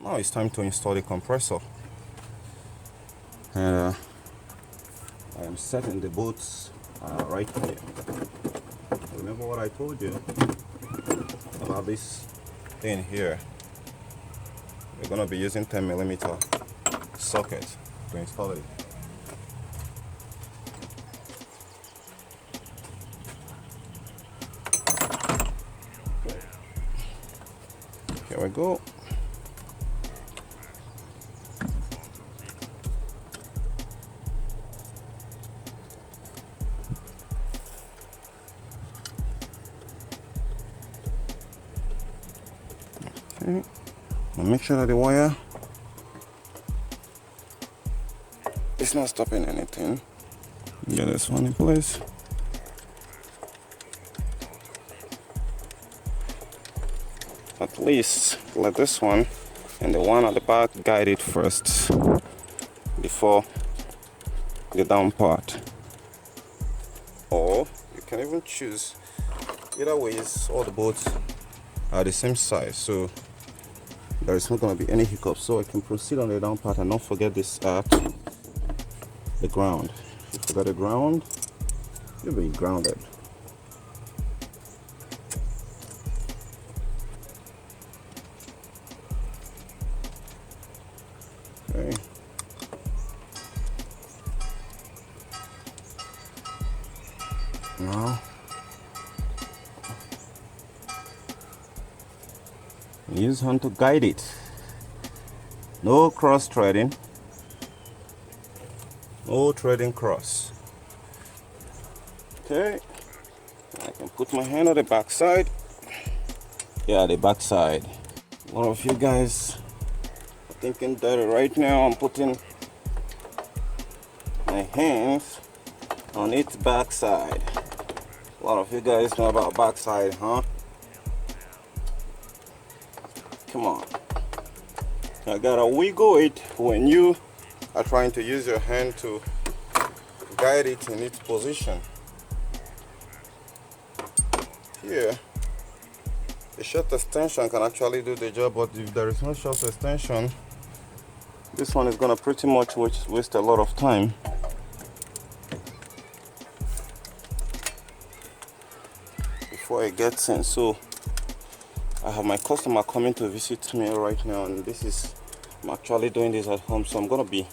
Now it's time to install the compressor. And I am setting the bolts right here. Remember what I told you about this thing here? We're going to be using 10mm socket to install it. Here we go. Okay. Now make sure that the wire is not stopping anything. Get this one in place. At least let this one and the one at the back guide it first before the down part. Or you can even choose, either ways all the bolts are the same size, so there is not going to be any hiccups. So I can proceed on the down part and not forget this at the ground. If you forget the ground, you'll be grounded. Okay. Now use hand to guide it. No cross threading. No threading cross. Okay. I can put my hand on the back side. Yeah, the back side. A lot of you guys are thinking that right now I'm putting my hands on its back side. A lot of you guys know about back side, huh? Come on. I gotta wiggle it when you are trying to use your hand to guide it in its position. Here, a short extension can actually do the job, but if there is no short extension, this one is gonna pretty much waste a lot of time. Before it gets in. So I have my customer coming to visit me right now, and I'm actually doing this at home, so I'm gonna be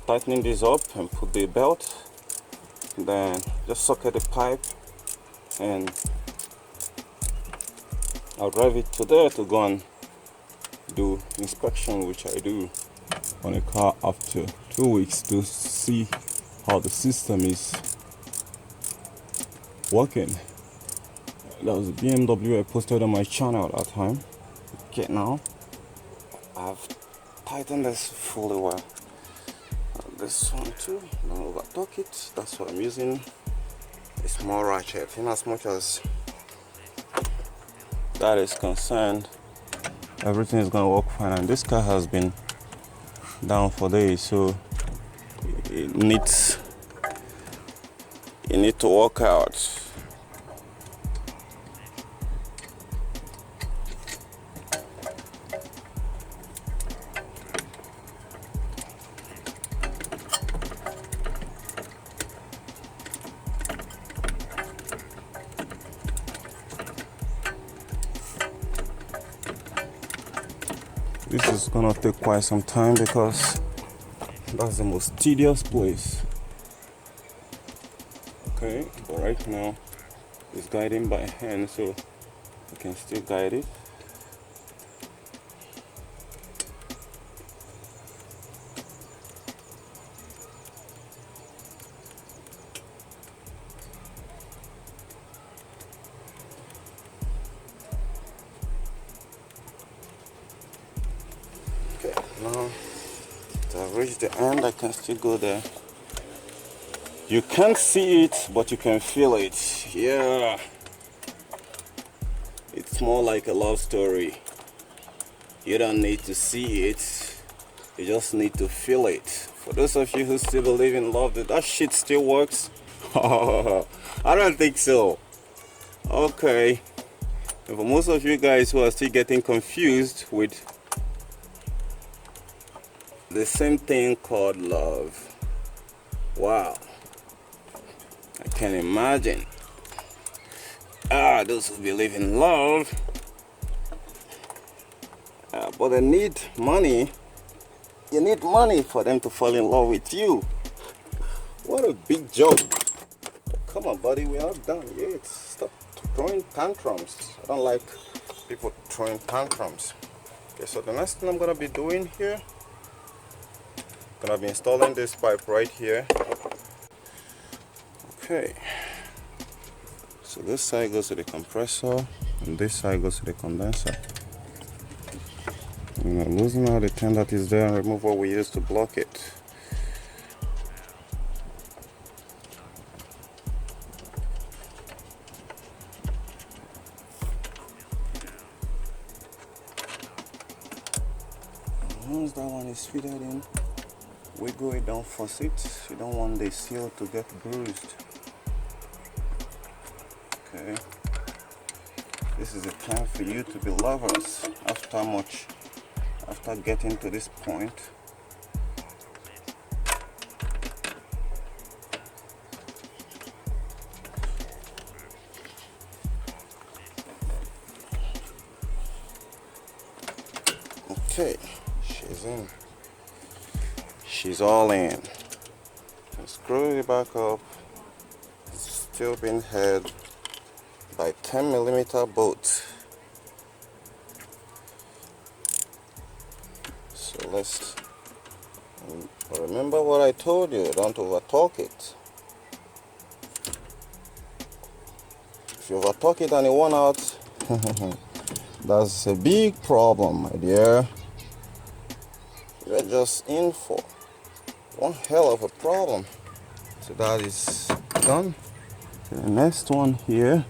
tightening this up and put the belt, then just socket the pipe, and I'll drive it to there to go and do inspection, which I do on a car after 2 weeks to see how the system is working. That was a BMW I posted on my channel at that time. Okay, now I've tightened this fully well. This one too, don't overtalk it. That's what I'm using. A small ratchet. In as much as that is concerned, everything is gonna work fine. And this car has been down for days, so it needs to work out. This is gonna take quite some time because that's the most tedious place. Okay, but right now it's guiding by hand, so I can still guide it. Now to have reached the end, I can still go there. You can't see it, but you can feel it. Yeah, it's more like a love story. You don't need to see it, you just need to feel it. For those of you who still believe in love, that shit still works. I don't think so. Okay, and for most of you guys who are still getting confused with The same thing called love. Wow, I can imagine. Those who believe in love, but they need money. You need money for them to fall in love with you. What a big joke. Come on, buddy, we are done yet. Stop throwing tantrums. I don't like people throwing tantrums. Okay, so the next thing I'm gonna be doing here, gonna be installing this pipe right here. Okay, so this side goes to the compressor and this side goes to the condenser. I'm gonna loosen out the thing that is there and remove what we used to block it. Once that one is fitted in, wiggle it, don't force it. You don't want the seal to get bruised. Okay, this is the time for you to be lovers. After getting to this point, okay, she's in. She's all in. Screw it back up. It's still being held by 10mm bolt. So let's remember what I told you, don't overtalk it. If you overtalk it and it won out, that's a big problem, my dear. You're just in for one hell of a problem. So that is done. The next one here,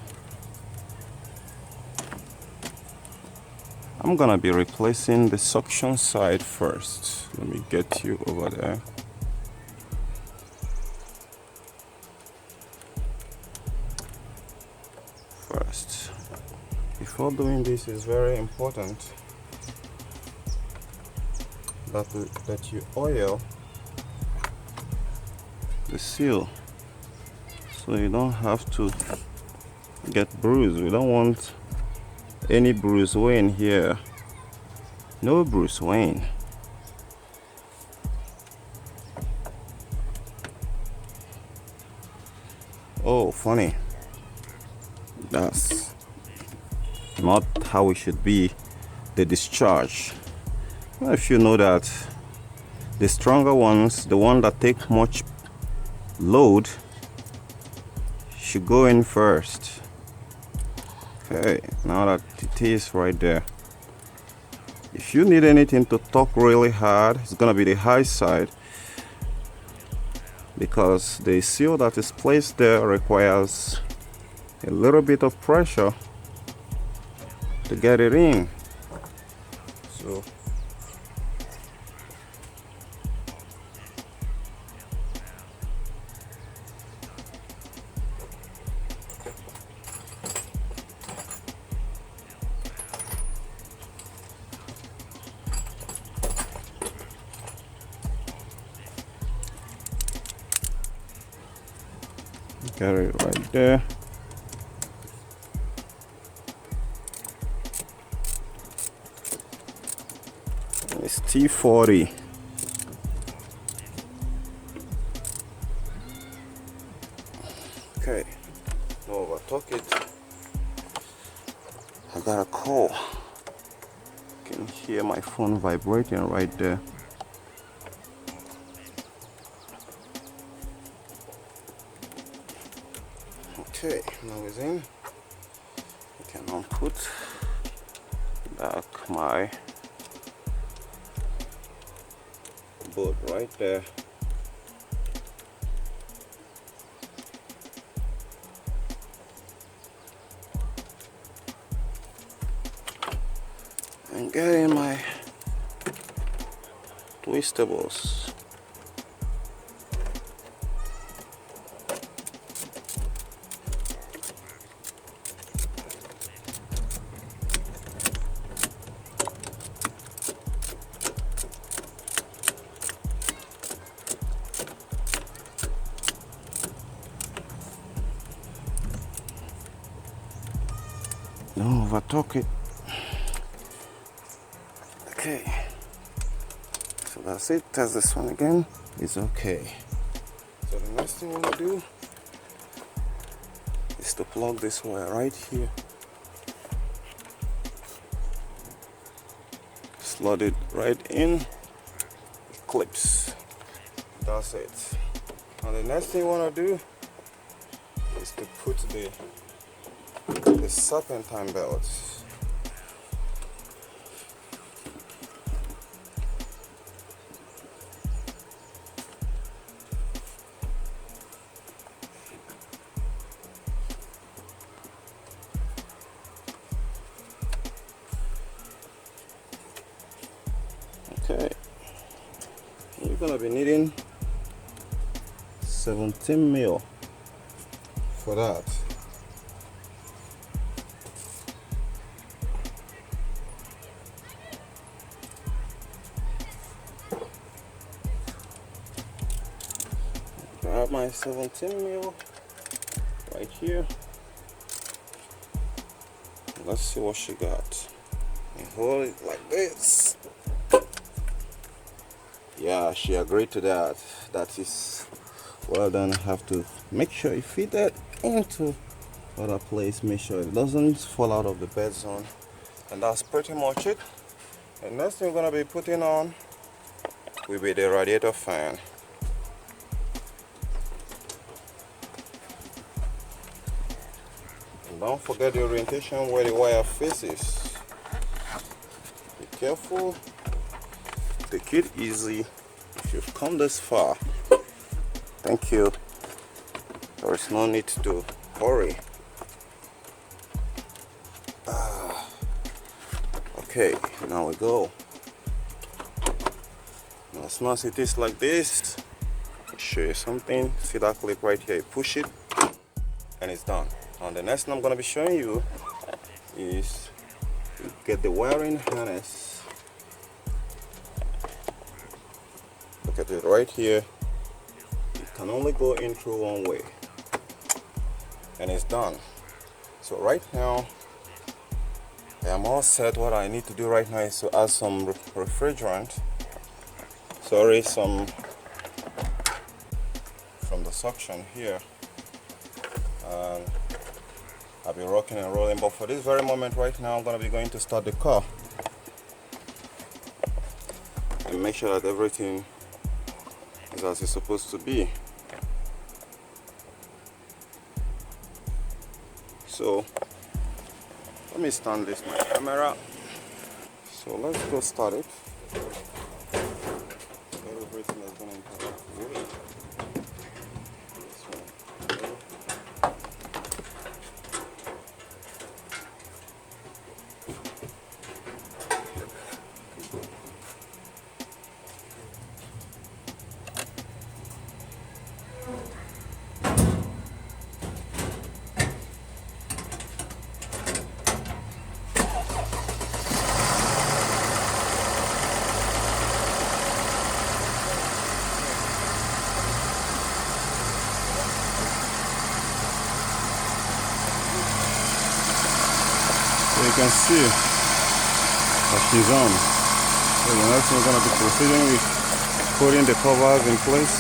I'm gonna be replacing the suction side first. Let me get you over there. First, before doing this, is very important that you oil the seal so you don't have to get bruised. We don't want any Bruce Wayne here. No Bruce Wayne. Oh, funny. That's not how it should be. The discharge. Well, if you know that the stronger ones, the one that take much load, should go in first. Okay, now that it is right there. If you need anything to torque really hard, it's gonna be the high side, because the seal that is placed there requires a little bit of pressure to get it in. So get it right there. It's T40. Okay, no overtalk it. I got a call. You can hear my phone vibrating right there. Okay, now it's in. I can now put back my bolt right there. And get in my twistables. don't overtalk it. Okay, so that's it. Test this one again. It's okay. So the next thing we're gonna do is to plug this wire right here. Slot it right in. It clips. That's it. Now the next thing you wanna do is to put the serpentine belt. Okay, you're gonna be needing 17 mil for that. Grab my 17 mil right here. Let's see what she got. And hold it like this. Yeah, she agreed to that. That is well done. Have to make sure you fit that into other place. Make sure it doesn't fall out of the bed zone. And that's pretty much it. The next thing we're gonna be putting on will be the radiator fan. And don't forget the orientation where the wire faces. Be careful. Take it easy. If you've come this far, thank you. There is no need to hurry. Okay, now we go. Now, as soon as it is like this, I'll show you something. See that clip right here? You push it, and it's done. Now the next thing I'm going to be showing you is you get the wiring harness. Look at it right here. It can only go in through one way, and it's done. So right now I am all set. What I need to do right now is to add some refrigerant, some from the suction here, and I'll be rocking and rolling. But for this very moment right now, I'm going to be going to start the car and make sure that everything is as it's supposed to be. So let me stand this my camera. So let's go start it. Everything is going to really. So you can see that she's on. So the next thing we're going to be proceeding with putting the covers in place.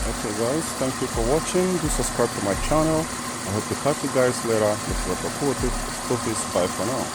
Okay guys, thank you for watching. Do subscribe to my channel. I hope to catch you guys later. This is Dr. Bye for now.